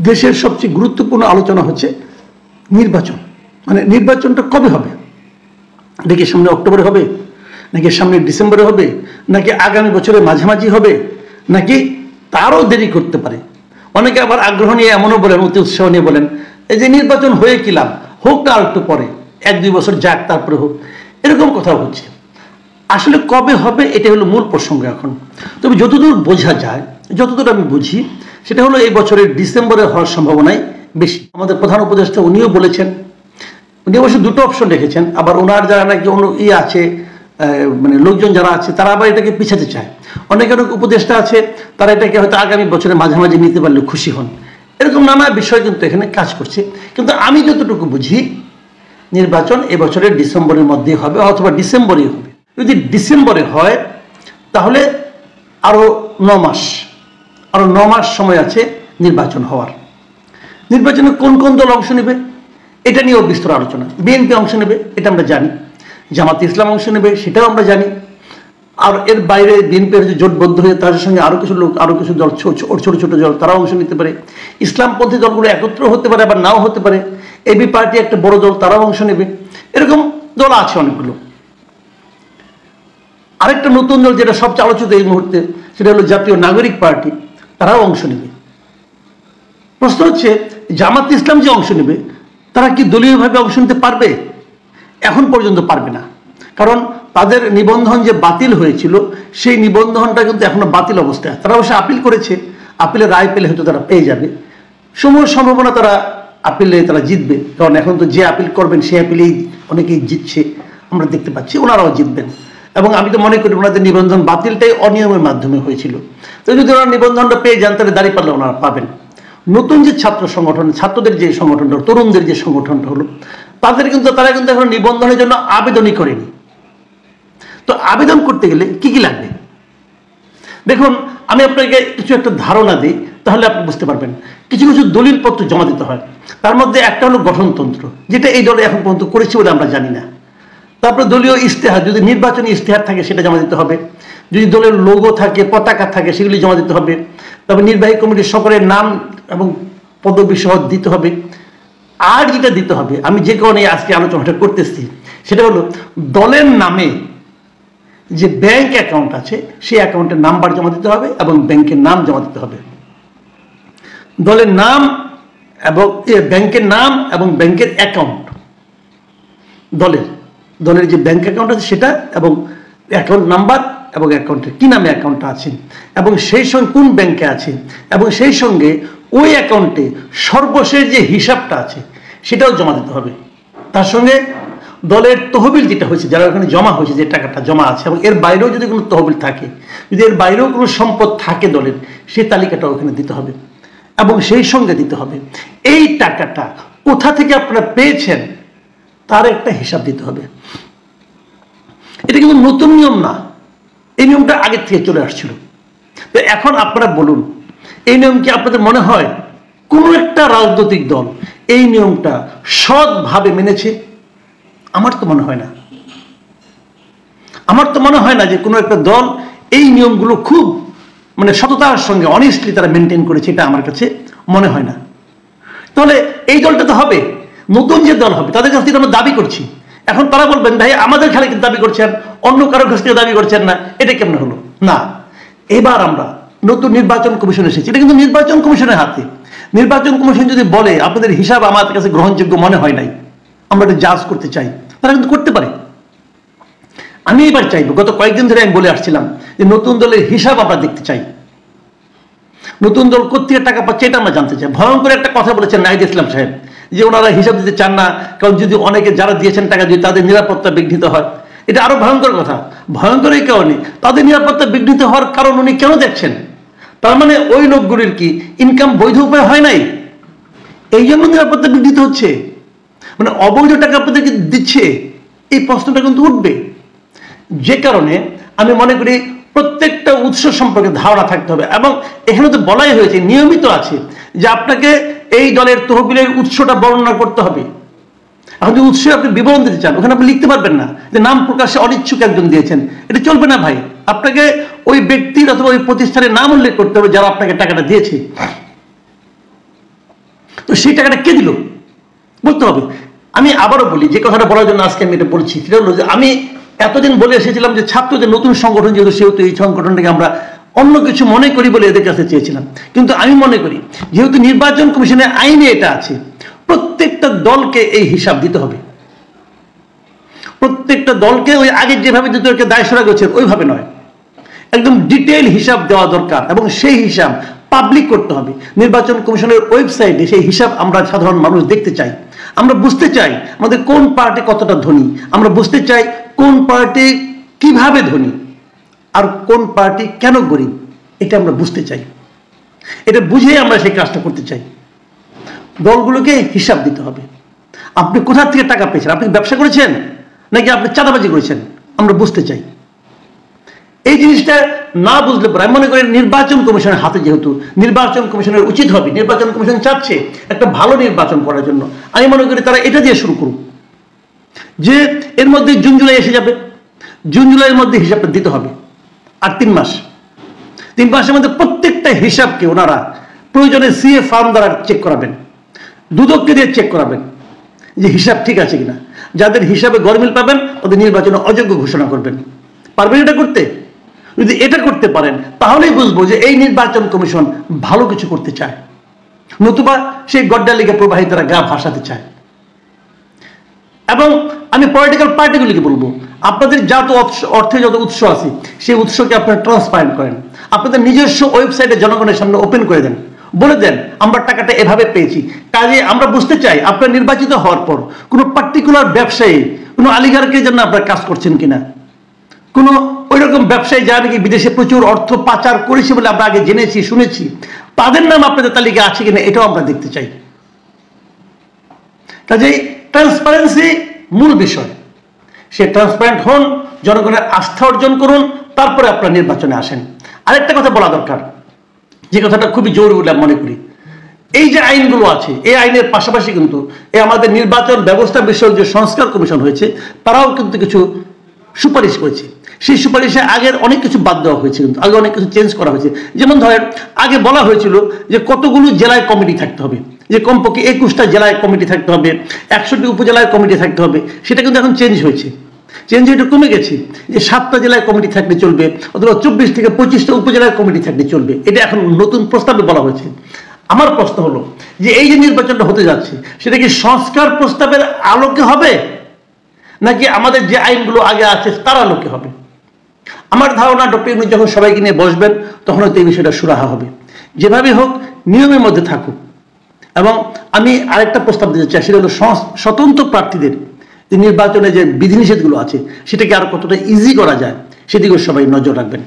দেশের সবচেয়ে গুরুত্বপূর্ণ আলোচনা হচ্ছে নির্বাচন। মানে নির্বাচনটা কবে হবে? নাকি সামনে অক্টোবরে হবে, নাকি সামনে ডিসেম্বরে হবে, নাকি আগামী বছরের মাঝামাঝি হবে, নাকি তারও দেরি করতে পারে। অনেকে আবার আগ্রহ নিয়ে এমনও বলেন, অতি উৎসাহ নিয়ে বলেন, এই যে নির্বাচন হয়ে কি লাভ, হোক না আর একটু পরে, 1-2 বছর যাক তারপরে হোক, এরকম কথা হচ্ছে। আসলে কবে হবে এটা হলো মূল প্রসঙ্গ এখন। তবে যতদূর বোঝা যায়, যতদূর আমি বুঝি, সেটা হলো এই বছরের ডিসেম্বরে হওয়ার সম্ভাবনাই বেশি। আমাদের প্রধান উপদেষ্টা উনিও বলেছেন, উনি অবশ্য দুটো অপশন রেখেছেন। আবার ওনার যারা নাকি অন্য আছে, মানে লোকজন যারা আছে, তারা আবার এটাকে পিছাতে চায়। অনেক অনেক উপদেষ্টা আছে, তারা এটাকে হয়তো আগামী বছরের মাঝামাঝি নিতে পারলে খুশি হন। এরকম নানা বিষয় কিন্তু এখানে কাজ করছে। কিন্তু আমি যতটুকু বুঝি, নির্বাচন এবছরের ডিসেম্বরের মধ্যেই হবে, অথবা ডিসেম্বরেই হবে। যদি ডিসেম্বরে হয় তাহলে আরও 9 মাস সময় আছে নির্বাচন হওয়ার। নির্বাচনে কোন কোন দল অংশ নেবে এটা নিয়েও বিস্তর আলোচনা। বিএনপি অংশ নেবে, এটা আমরা জানি। জামাত ইসলাম অংশ নেবে, সেটাও আমরা জানি। আর এর বাইরে বিএনপির যে জোটবদ্ধ হয়ে তাদের সঙ্গে আরও কিছু লোক, আরও কিছু দল, ছোট ছোট দল, তারা অংশ নিতে পারে। ইসলামপন্থী দলগুলো একত্র হতে পারে, আবার নাও হতে পারে। এবি পার্টি একটা বড় দল, তারাও অংশ নেবে। এরকম দল আছে অনেকগুলো। আরেকটা নতুন দল যেটা সবচেয়ে আলোচিত এই মুহূর্তে, সেটা হলো জাতীয় নাগরিক পার্টি, তারাও অংশ নেবে। প্রশ্ন হচ্ছে, জামাত ইসলাম যে অংশ নেবে, তারা কি দলীয়ভাবে অংশ নিতে পারবে? এখন পর্যন্ত পারবে না, কারণ তাদের নিবন্ধন যে বাতিল হয়েছিল, সেই নিবন্ধনটা কিন্তু এখনো বাতিল অবস্থায়। তারা অবশ্য আপিল করেছে, আপিলের রায় পেলে হয়তো তারা পেয়ে যাবে। সমূহ সম্ভাবনা তারা আপিলে তারা জিতবে, কারণ এখন তো যে আপিল করবেন সেই আপিলেই অনেকেই জিতছে, আমরা দেখতে পাচ্ছি। ওনারাও জিতবেন। এবং আমি তো মনে করি ওনাদের নিবন্ধন বাতিলটাই অনিয়মের মাধ্যমে হয়েছিল। তো যদি ওনারা নিবন্ধনটা পেয়ে যান, তাহলে দাঁড়িপাল্লা ওনারা পাবেন। নতুন যে ছাত্র সংগঠন, ছাত্রদের যে সংগঠনটা, তরুণদের যে সংগঠনটা হলো, তারা কিন্তু এখন নিবন্ধনের জন্য আবেদনই করেনি। তো আবেদন করতে গেলে কি কি লাগবে? দেখুন, আমি আপনাকে কিছু একটা ধারণা দিই, তাহলে আপনি বুঝতে পারবেন। কিছু কিছু দলিলপত্র জমা দিতে হয়। তার মধ্যে একটা হলো গঠনতন্ত্র, যেটা এই দলে এখন পর্যন্ত করেছে বলে আমরা জানি না। তারপরে দলীয় ইশতেহার, যদি নির্বাচনী ইশতেহার থাকে সেটা জমা দিতে হবে। যদি দলের লোগো থাকে, পতাকা থাকে, সেগুলি জমা দিতে হবে। তবে নির্বাহী কমিটির সকলের নাম এবং পদবি সহ দিতে হবে। আর যেটা দিতে হবে, আমি যে কারণে আজকে আলোচনাটা করতেছি, সেটা হলো দলের নামে যে ব্যাংক অ্যাকাউন্ট আছে, সেই অ্যাকাউন্টের নাম্বার জমা দিতে হবে এবং ব্যাংকের নাম জমা দিতে হবে। দলের নাম এবং ব্যাংকের নাম এবং ব্যাংকের অ্যাকাউন্ট, দলের যে ব্যাংক অ্যাকাউন্ট আছে সেটা, এবং অ্যাকাউন্ট নাম্বার, এবং অ্যাকাউন্টের কি নামে অ্যাকাউন্টটা আছে, এবং সেই সঙ্গে কোন ব্যাংকে আছে, এবং সেই সঙ্গে ওই অ্যাকাউন্টে সর্বশেষ যে হিসাবটা আছে সেটাও জমা দিতে হবে। তার সঙ্গে দলের তহবিল যেটা হয়েছে, যারা ওখানে জমা হয়েছে, যে টাকাটা জমা আছে, এবং এর বাইরেও যদি কোনো তহবিল থাকে, যদি এর বাইরেও কোনো সম্পদ থাকে দলের, সেই তালিকাটাও ওখানে দিতে হবে। এবং সেই সঙ্গে দিতে হবে এই টাকাটা কোথা থেকে আপনারা পেয়েছেন তার একটা হিসাব দিতে হবে। এটা কিন্তু নতুন নিয়ম না, এই নিয়মটা আগের থেকে চলে আসছিল। তো এখন আপনারা বলুন, এই নিয়ম কি আপনাদের মনে হয় কোনো একটা রাজনৈতিক দল এই নিয়মটা সৎভাবে মেনেছে? আমার তো মনে হয় না। আমার তো মনে হয় না যে কোনো একটা দল এই নিয়মগুলো খুব মানে সততার সঙ্গে অনেস্টলি তারা মেনটেন করেছে, এটা আমার কাছে মনে হয় না। তাহলে এই দলটা তো হবে, নতুন যে দল হবে তাদের কাছ থেকে আমরা দাবি করছি। এখন তারা বলবেন, ভাই আমাদের খালি দাবি করছেন, অন্য কারো কাছ থেকে দাবি করছেন না, এটা কেমন হলো? না, এবার আমরা নতুন নির্বাচন কমিশন এসেছি, এটা কিন্তু নির্বাচন কমিশনের হাতে। নির্বাচন কমিশন যদি বলে আপনাদের হিসাব আমাদের কাছে গ্রহণযোগ্য মনে হয় নাই, আমরা এটা জাজ করতে চাই, তারা কিন্তু করতে পারে। আমি এবার চাইবো, গত কয়েকদিন ধরে আমি বলে আসছিলাম যে নতুন দলের হিসাব আমরা দেখতে চাই। নতুন দল কোথেকে টাকা পাচ্ছে এটা আমরা জানতে চাই। ভয়ঙ্কর একটা কথা বলেছেন নাহিদ ইসলাম সাহেব, যে ওনারা হিসাব দিতে চান না, কারণ যদি অনেকে যারা দিয়েছেন টাকা, যদি তাদের নিরাপত্তা বিঘ্নিত হয়। এটা আরো ভয়ঙ্কর কথা। ভয়ঙ্কর এই কারণে, তাদের নিরাপত্তা বিঘ্নিত হওয়ার কারণ উনি কেন দেখছেন? তার মানে ওই লোকগুলির কি ইনকাম বৈধ উপায় হয় নাই, এই জন্য নিরাপত্তা বিঘ্নিত হচ্ছে, মানে অবৈধ টাকা আপনাদেরকে দিচ্ছে, এই প্রশ্নটা কিন্তু উঠবে। যে কারণে আমি মনে করি প্রত্যেকটা উৎস সম্পর্কে ধারণা থাকতে হবে। এবং এখানে তো বলাই হয়েছে, নিয়মিত আছে যে আপনাকে এই দলের তহবিলের উৎসটা বর্ণনা করতে হবে। এখন যদি উৎসে আপনি বিবরণ দিতে চান, ওখানে আপনি লিখতে পারবেন না যে নাম প্রকাশে অনিচ্ছুক একজন দিয়েছেন, এটা চলবে না ভাই। আপনাকে ওই ব্যক্তির অথবা ওই প্রতিষ্ঠানের নাম উল্লেখ করতে হবে যারা আপনাকে টাকাটা দিয়েছে। সেই টাকাটা কে দিল বলতে হবে। আমি আবারও বলি, যে কথাটা বলার জন্য আজকে আমি এটা বলছি, সেটা হলো যে আমি এতদিন বলে এসেছিলাম যে ছাত্রদের নতুন সংগঠন যেহেতু, সেহেতু এই সংগঠনটাকে আমরা অন্য কিছু মনে করি বলে এদের কাছে চেয়েছিলাম। কিন্তু আমি মনে করি যেহেতু নির্বাচন কমিশনের আইনে এটা আছে, প্রত্যেকটা দলকে এই হিসাব দিতে হবে। প্রত্যেকটা দলকে ওই আগে যেভাবে দিতে দায় সরা গেছে ওইভাবে নয়, একদম ডিটেইল হিসাব দেওয়া দরকার এবং সেই হিসাব পাবলিক করতে হবে। নির্বাচন কমিশনের ওয়েবসাইটে সেই হিসাব আমরা সাধারণ মানুষ দেখতে চাই। আমরা বুঝতে চাই আমাদের কোন পার্টি কতটা ধনী, আমরা বুঝতে চাই কোন পার্টি কিভাবে ধনী আর কোন পার্টি কেন গরিব, এটা আমরা বুঝতে চাই। এটা বুঝে আমরা সেই কাজটা করতে চাই। দলগুলোকে হিসাব দিতে হবে, আপনি কোথা থেকে টাকা পেয়েছেন, আপনি ব্যবসা করেছেন নাকি আপনি চাঁদাবাজি করেছেন, আমরা বুঝতে চাই। এই জিনিসটা না বুঝলে পরে আমি মনে করি নির্বাচন কমিশনের হাতে, যেহেতু নির্বাচন কমিশনের উচিত হবে, নির্বাচন কমিশন চাচ্ছে একটা ভালো নির্বাচন করার জন্য, আমি মনে করি তারা এটা দিয়ে শুরু করুক যে এর মধ্যে জুন জুলাই এসে যাবে, জুন জুলাইয়ের মধ্যে হিসাবটা দিতে হবে। আর 3 মাস, 3 মাসের মধ্যে প্রত্যেকটা হিসাবকে ওনারা প্রয়োজনে সিএ ফার্ম দ্বারা চেক করাবেন, দুদককে দিয়ে চেক করাবেন যে হিসাব ঠিক আছে কিনা। যাদের হিসাবে গরমিল পাবেন তাদের নির্বাচনে অযোগ্য ঘোষণা করবেন। পারবেন এটা করতে? যদি এটা করতে পারেন তাহলেই বুঝবো যে এই নির্বাচন কমিশন ভালো কিছু করতে চায়, নতুবা সেই গড্ডালিকে প্রবাহিতরা গা ভাসাতে চায়। এবং আমি পলিটিক্যাল পার্টিগুলিকে বলবো, আপনাদের যত অর্থে যত উৎস আছে সেই উৎসকে আপনারা ট্রান্সপারেন্ট করেন, আপনাদের নিজস্ব ওয়েবসাইটে জনগণের সামনে ওপেন করে দেন, বলে দেন আমরা টাকাটা এভাবে পেয়েছি। কাজে আমরা বুঝতে চাই আপনার নির্বাচিত হওয়ার পর কোনো পার্টিকুলার ব্যবসায়ী, কোনো আলিগারকে জন্য আপনারা কাজ করছেন কিনা, কোনো ওই রকম ব্যবসায়ী যারা নাকি বিদেশে প্রচুর অর্থ পাচার করেছে বলে আমরা আগে জেনেছি শুনেছি, তাদের নাম আপনাদের তালিকা আছে কিনা এটাও আমরা দেখতে চাই। কাজেই ট্রান্সপারেন্সি মূল বিষয়, সে ট্রান্সপারেন্ট হন, জনগণের আস্থা অর্জন করুন, তারপরে আপনার নির্বাচনে আসেন। আরেকটা কথা বলা দরকার, যে কথাটা খুবই জরুরি বলে মনে করি, এই যে আইনগুলো আছে এই আইনের পাশাপাশি কিন্তু এই আমাদের নির্বাচন ব্যবস্থা বিষয়ক যে সংস্কার কমিশন হয়েছে তারাও কিন্তু কিছু সুপারিশ করেছে। সেই সুপারিশে আগের অনেক কিছু বাদ দেওয়া হয়েছে, কিন্তু আগে অনেক কিছু চেঞ্জ করা হয়েছে। যেমন ধরেন আগে বলা হয়েছিল যে কতগুলো জেলায় কমিটি থাকতে হবে, যে কমপক্ষে 21টা জেলায় কমিটি থাকতে হবে, 100টি উপজেলায় কমিটি থাকতে হবে, সেটা কিন্তু এখন চেঞ্জ হয়েছে। চেঞ্জ হয়ে কমে গেছে যে 7টা জেলায় কমিটি থাকলে চলবে, অথবা 24 থেকে 25টা উপজেলায় কমিটি থাকলে চলবে, এটা এখন নতুন প্রস্তাবে বলা হয়েছে। আমার প্রশ্ন হলো যে এই যে নির্বাচনটা হতে যাচ্ছে সেটা কি সংস্কার প্রস্তাবের আলোকে হবে নাকি আমাদের যে আইনগুলো আগে আছে তার আলোকে হবে? আমার ধারণা ডক্টর ইউনূস যখন সবাইকে নিয়ে বসবেন তখন হয়তো এই বিষয়টা সুরাহা হবে। যেভাবে হোক নিয়মের মধ্যে থাকুক। এবং আমি আরেকটা প্রস্তাব দিতে চাই, সেটা হলো স্বতন্ত্র প্রার্থীদের যে নির্বাচনে যে বিধিনিষেধগুলো আছে সেটাকে আরো কতটা ইজি করা যায় সেদিকেও সবাই নজর রাখবেন।